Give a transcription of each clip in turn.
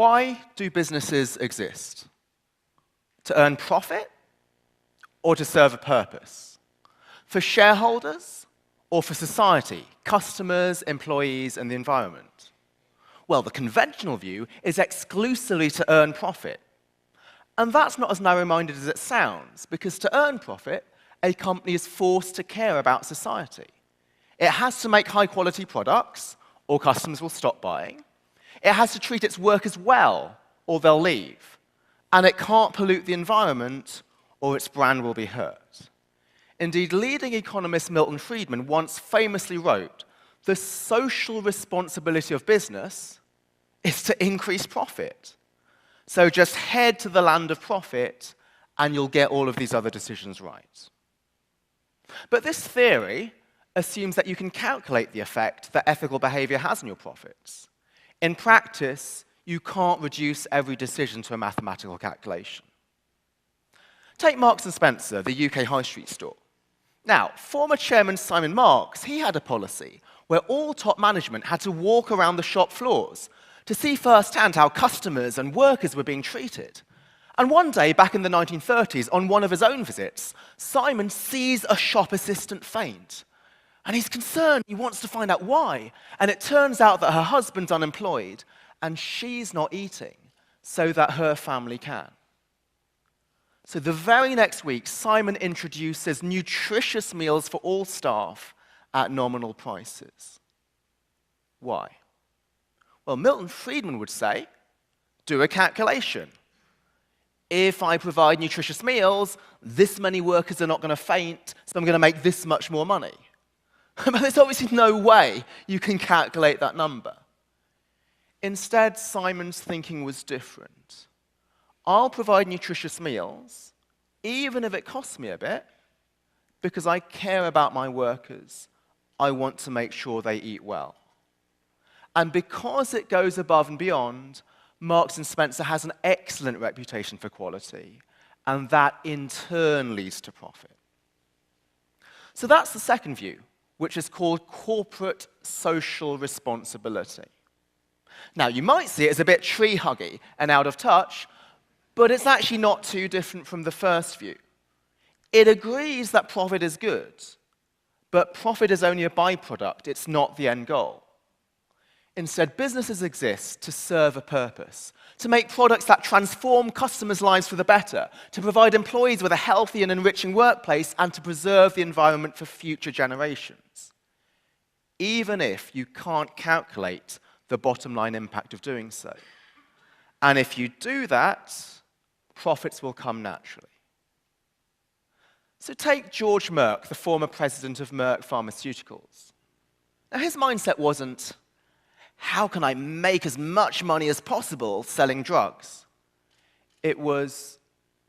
Why do businesses exist? To earn profit or to serve a purpose? For shareholders or for society, customers, employees, and the environment? Well, the conventional view is exclusively to earn profit. And that's not as narrow-minded as it sounds, because to earn profit, a company is forced to care about society. It has to make high-quality products, or customers will stop buying. It has to treat its workers well, or they'll leave. And it can't pollute the environment, or its brand will be hurt. Indeed, leading economist Milton Friedman once famously wrote, "The social responsibility of business is to increase profit. So just head to the land of profit, and you'll get all of these other decisions right." But this theory assumes that you can calculate the effect that ethical behavior has on your profits. In practice, you can't reduce every decision to a mathematical calculation. Take Marks & Spencer, the UK high street store. Now, former chairman Simon Marks, he had a policy where all top management had to walk around the shop floors to see firsthand how customers and workers were being treated. And one day, back in the 1930s, on one of his own visits, Simon sees a shop assistant faint. And he's concerned, he wants to find out why. And it turns out that her husband's unemployed, and she's not eating, so that her family can. So the very next week, Simon introduces nutritious meals for all staff at nominal prices. Why? Well, Milton Friedman would say, do a calculation. If I provide nutritious meals, this many workers are not going to faint, so I'm going to make this much more money. But there's obviously no way you can calculate that number. Instead, Simon's thinking was different. I'll provide nutritious meals, even if it costs me a bit, because I care about my workers. I want to make sure they eat well. And because it goes above and beyond, Marks & Spencer has an excellent reputation for quality, and that in turn leads to profit. So that's the second view, which is called corporate social responsibility. Now, you might see it as a bit tree-huggy and out of touch, but it's actually not too different from the first view. It agrees that profit is good, but profit is only a byproduct, it's not the end goal. Instead, businesses exist to serve a purpose, to make products that transform customers' lives for the better, to provide employees with a healthy and enriching workplace, and to preserve the environment for future generations. Even if you can't calculate the bottom line impact of doing so. And if you do that, profits will come naturally. So take George Merck, the former president of Merck Pharmaceuticals. Now, his mindset wasn't, how can I make as much money as possible selling drugs? It was,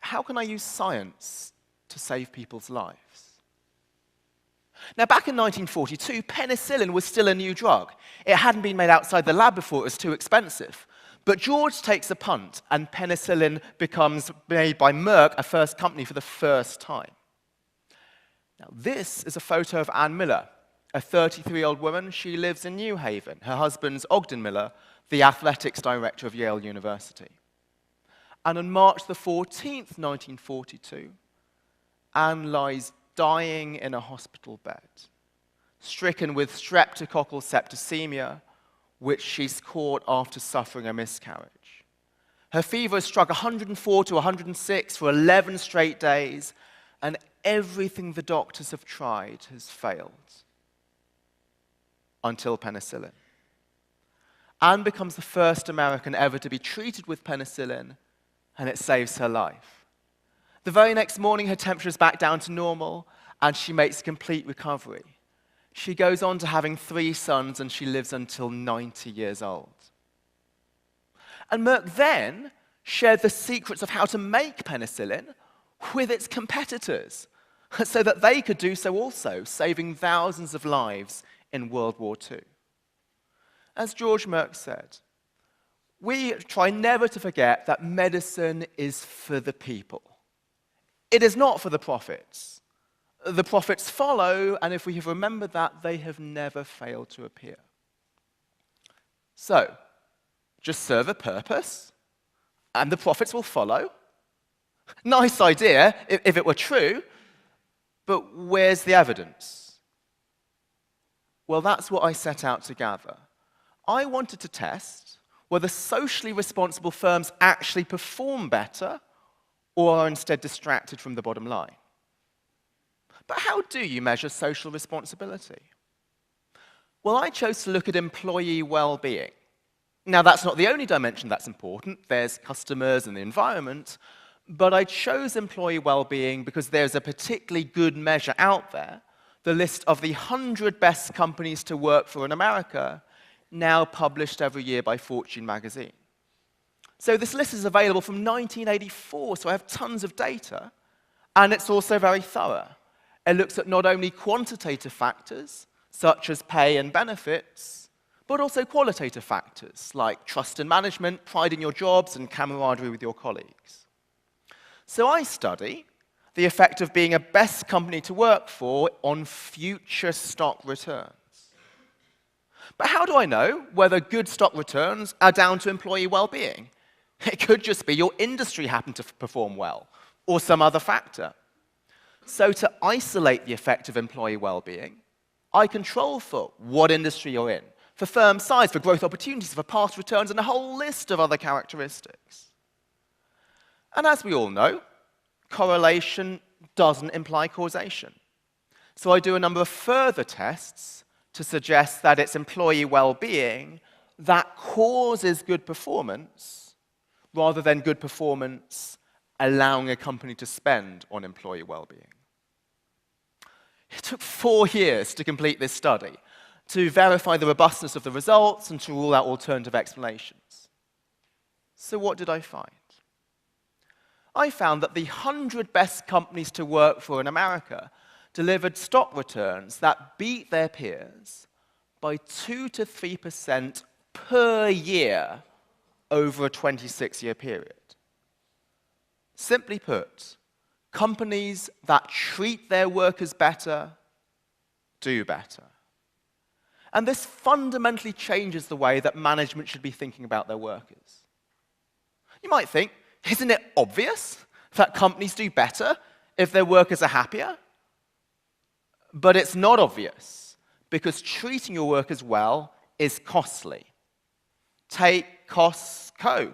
how can I use science to save people's lives? Now, back in 1942, penicillin was still a new drug. It hadn't been made outside the lab before, it was too expensive. But George takes a punt, and penicillin becomes made by Merck, a first company, for the first time. Now, this is a photo of Ann Miller, a 33-year-old woman. She lives in New Haven. Her husband's Ogden Miller, the athletics director of Yale University. And on March the 14th, 1942, Ann lies dying in a hospital bed, stricken with streptococcal septicemia, which she's caught after suffering a miscarriage. Her fever has struck 104 to 106 for 11 straight days, and everything the doctors have tried has failed. Until penicillin. Anne becomes the first American ever to be treated with penicillin, and it saves her life. The very next morning, her temperature is back down to normal, and she makes a complete recovery. She goes on to having 3 sons, and she lives until 90 years old. And Merck then shared the secrets of how to make penicillin with its competitors, so that they could do so also, saving thousands of lives in World War II. As George Merck said, we try never to forget that medicine is for the people. It is not for the profits. The profits follow, and if we have remembered that, they have never failed to appear. So, Just serve a purpose, and the profits will follow. Nice idea if it were true, but where's the evidence? Well, that's what I set out to gather. I wanted to test whether socially responsible firms actually perform better or are instead distracted from the bottom line. But how do you measure social responsibility? Well, I chose to look at employee well-being. Now, that's not the only dimension that's important. There's customers and the environment. But I chose employee well-being because there's a particularly good measure out there, the list of the 100 best companies to work for in America, now published every year by Fortune magazine. So this list is available from 1984, so I have tons of data, and it's also very thorough. It looks at not only quantitative factors, such as pay and benefits, but also qualitative factors, like trust in management, pride in your jobs, and camaraderie with your colleagues. So I study the effect of being a best company to work for on future stock returns. But how do I know whether good stock returns are down to employee well-being? It could just be your industry happened to perform well, or some other factor. So to isolate the effect of employee well-being, I control for what industry you're in, for firm size, for growth opportunities, for past returns, and a whole list of other characteristics. And as we all know, correlation doesn't imply causation. So I do a number of further tests to suggest that it's employee well-being that causes good performance, rather than good performance allowing a company to spend on employee well-being. It took 4 years to complete this study, to verify the robustness of the results and to rule out alternative explanations. So what did I find? I found that the 100 best companies to work for in America delivered stock returns that beat their peers by 2 to 3% per year over a 26-year period. Simply put, companies that treat their workers better do better. And this fundamentally changes the way that management should be thinking about their workers. You might think, isn't it obvious that companies do better if their workers are happier? But it's not obvious, because treating your workers well is costly. Take Costco,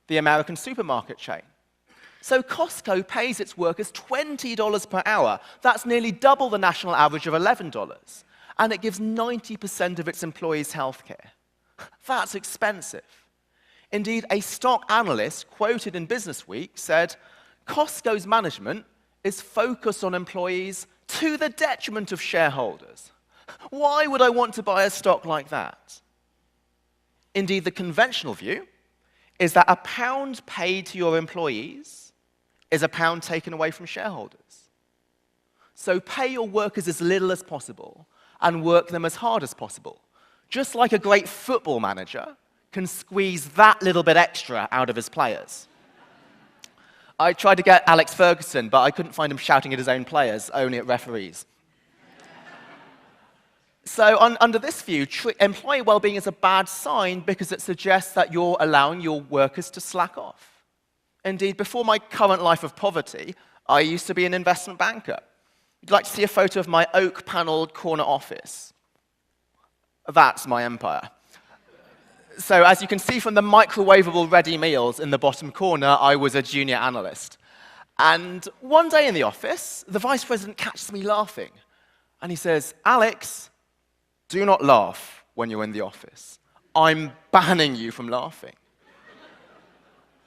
the American supermarket chain. So Costco pays its workers $20 per hour. That's nearly double the national average of $11. And it gives 90% of its employees health care. That's expensive. Indeed, a stock analyst quoted in Businessweek said, Costco's management is focused on employees to the detriment of shareholders. Why would I want to buy a stock like that? Indeed, the conventional view is that a pound paid to your employees is a pound taken away from shareholders. So pay your workers as little as possible and work them as hard as possible. Just like a great football manager can squeeze that little bit extra out of his players. I tried to get Alex Ferguson, but I couldn't find him shouting at his own players, only at referees. So under this view, employee well-being is a bad sign because it suggests that you're allowing your workers to slack off. Indeed, before my current life of poverty, I used to be an investment banker. You'd like to see a photo of my oak-paneled corner office. That's my empire. So as you can see from the microwavable ready meals in the bottom corner, I was a junior analyst. And one day in the office, the vice president catches me laughing. And he says, Alex, do not laugh when you're in the office. I'm banning you from laughing.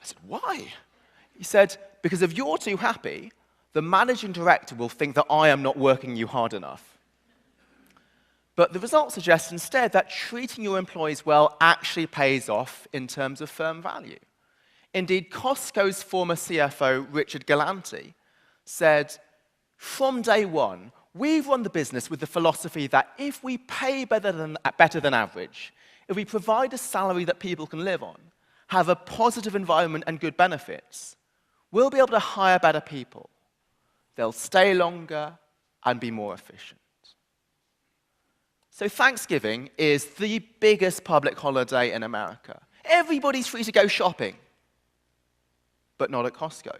I said, why? He said, because if you're too happy, the managing director will think that I am not working you hard enough. But the results suggest instead that treating your employees well actually pays off in terms of firm value. Indeed, Costco's former CFO, Richard Galanti, said, from day one, we've run the business with the philosophy that if we pay better than average, if we provide a salary that people can live on, have a positive environment and good benefits, we'll be able to hire better people. They'll stay longer and be more efficient. So Thanksgiving is the biggest public holiday in America. Everybody's free to go shopping, but not at Costco,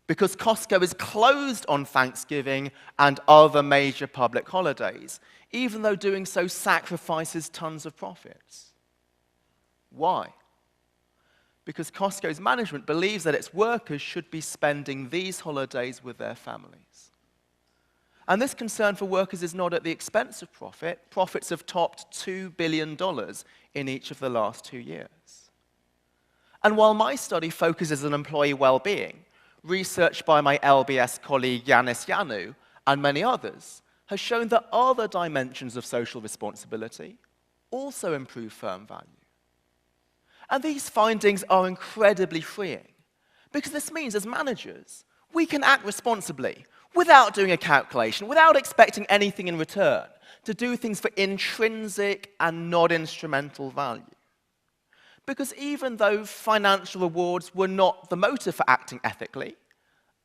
because Costco is closed on Thanksgiving and other major public holidays, even though doing so sacrifices tons of profits. Why? Because Costco's management believes that its workers should be spending these holidays with their families. And this concern for workers is not at the expense of profit. Profits have topped $2 billion in each of the last 2 years. And while my study focuses on employee well-being, research by my LBS colleague Yanis Yanu and many others has shown that other dimensions of social responsibility also improve firm value. And these findings are incredibly freeing, because this means as managers, we can act responsibly without doing a calculation, without expecting anything in return, to do things for intrinsic and not instrumental value. Because even though financial rewards were not the motive for acting ethically,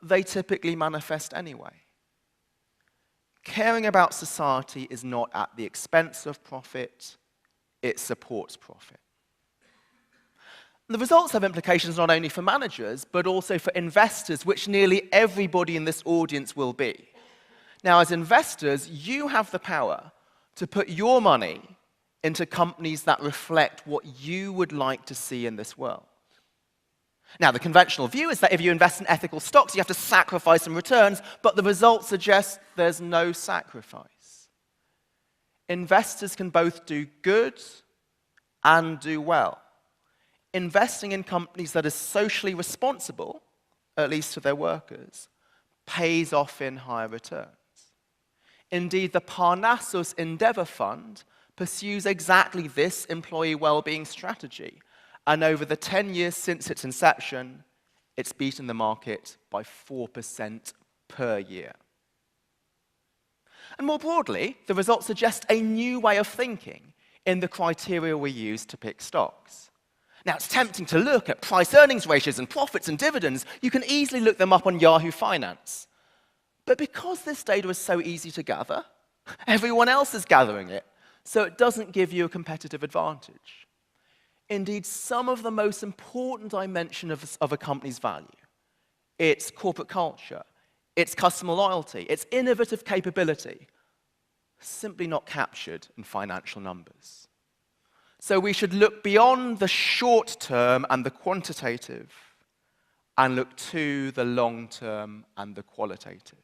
they typically manifest anyway. Caring about society is not at the expense of profit, it supports profit. The results have implications not only for managers, but also for investors, which nearly everybody in this audience will be. Now, as investors, you have the power to put your money into companies that reflect what you would like to see in this world. Now, the conventional view is that if you invest in ethical stocks, you have to sacrifice some returns, but the results suggest there's no sacrifice. Investors can both do good and do well. Investing in companies that are socially responsible, at least to their workers, pays off in higher returns. Indeed, the Parnassus Endeavor Fund pursues exactly this employee well-being strategy, and over the 10 years since its inception, it's beaten the market by 4% per year. And more broadly, the results suggest a new way of thinking in the criteria we use to pick stocks. Now, it's tempting to look at price-earnings ratios and profits and dividends. You can easily look them up on Yahoo Finance. But because this data is so easy to gather, everyone else is gathering it, so it doesn't give you a competitive advantage. Indeed, some of the most important dimensions of a company's value, its corporate culture, its customer loyalty, its innovative capability, simply not captured in financial numbers. So we should look beyond the short term and the quantitative and look to the long term and the qualitative.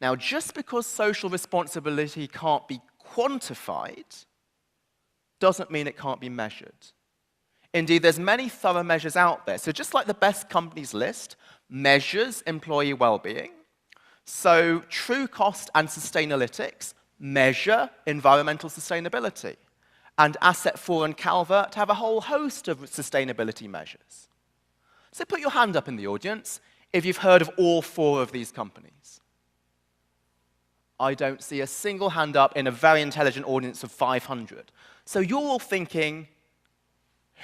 Now, just because social responsibility can't be quantified doesn't mean it can't be measured. Indeed, there's many thorough measures out there. So just like the best companies list measures employee well-being, so True Cost and Sustainalytics measure environmental sustainability. And Asset4 and Calvert have a whole host of sustainability measures. So put your hand up in the audience if you've heard of all 4 of these companies. I don't see a single hand up in a very intelligent audience of 500. So you're all thinking,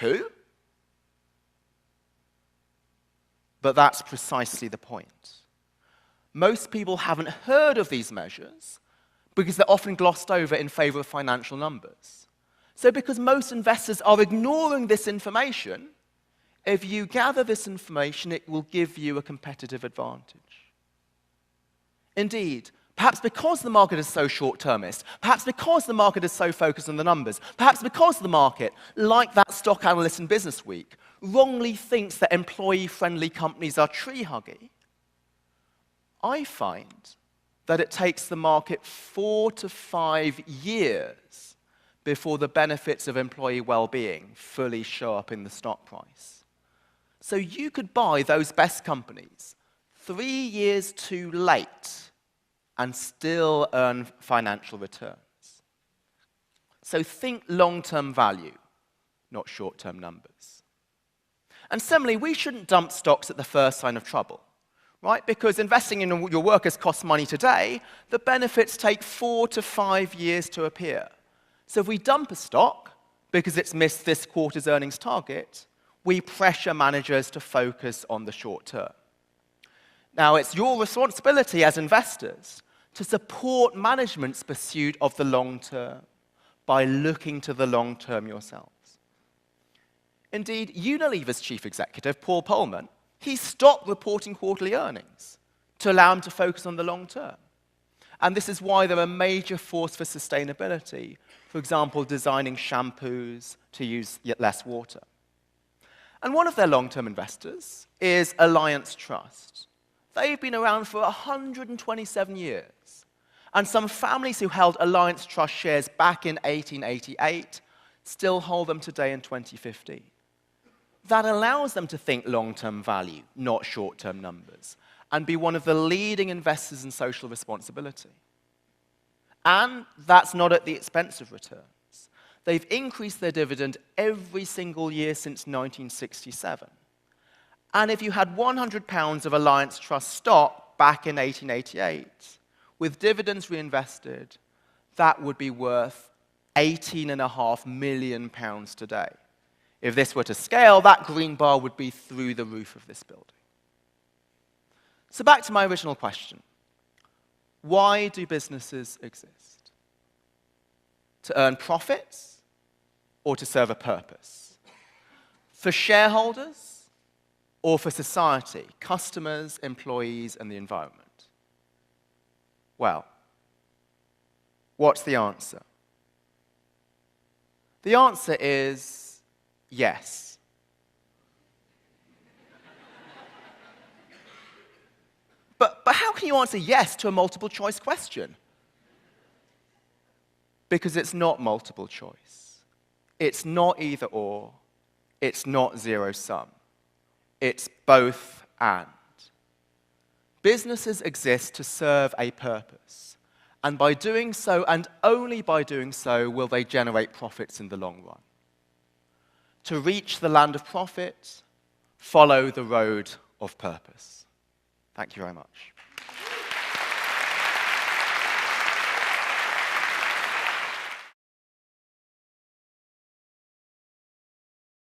who? But that's precisely the point. Most people haven't heard of these measures because they're often glossed over in favor of financial numbers. So because most investors are ignoring this information, if you gather this information, it will give you a competitive advantage. Indeed, perhaps because the market is so short-termist, perhaps because the market is so focused on the numbers, perhaps because the market, like that stock analyst in Businessweek, wrongly thinks that employee-friendly companies are tree-huggy, I find that it takes the market 4 to 5 years before the benefits of employee well-being fully show up in the stock price. So you could buy those best companies 3 years too late and still earn financial returns. So think long-term value, not short-term numbers. And similarly, we shouldn't dump stocks at the first sign of trouble, right? Because investing in your workers costs money today, the benefits take 4 to 5 years to appear. So if we dump a stock because it's missed this quarter's earnings target, we pressure managers to focus on the short term. Now, it's your responsibility as investors to support management's pursuit of the long term by looking to the long term yourselves. Indeed, Unilever's chief executive, Paul Polman, he stopped reporting quarterly earnings to allow him to focus on the long term. And this is why they're a major force for sustainability, for example, designing shampoos to use yet less water. And one of their long-term investors is Alliance Trust. They've been around for 127 years. And some families who held Alliance Trust shares back in 1888 still hold them today in 2015. That allows them to think long-term value, not short-term numbers, and be one of the leading investors in social responsibility. And that's not at the expense of returns. They've increased their dividend every single year since 1967. And if you had £100 of Alliance Trust stock back in 1888, with dividends reinvested, that would be worth £18.5 million today. If this were to scale, that green bar would be through the roof of this building. So back to my original question. Why do businesses exist? To earn profits or to serve a purpose? For shareholders or for society, customers, employees, and the environment? Well, what's the answer? The answer is yes. But how can you answer yes to a multiple choice question? Because it's not multiple choice. It's not either or. It's not zero sum. It's both and. Businesses exist to serve a purpose. And by doing so, and only by doing so, will they generate profits in the long run. To reach the land of profit, follow the road of purpose. Thank you very much.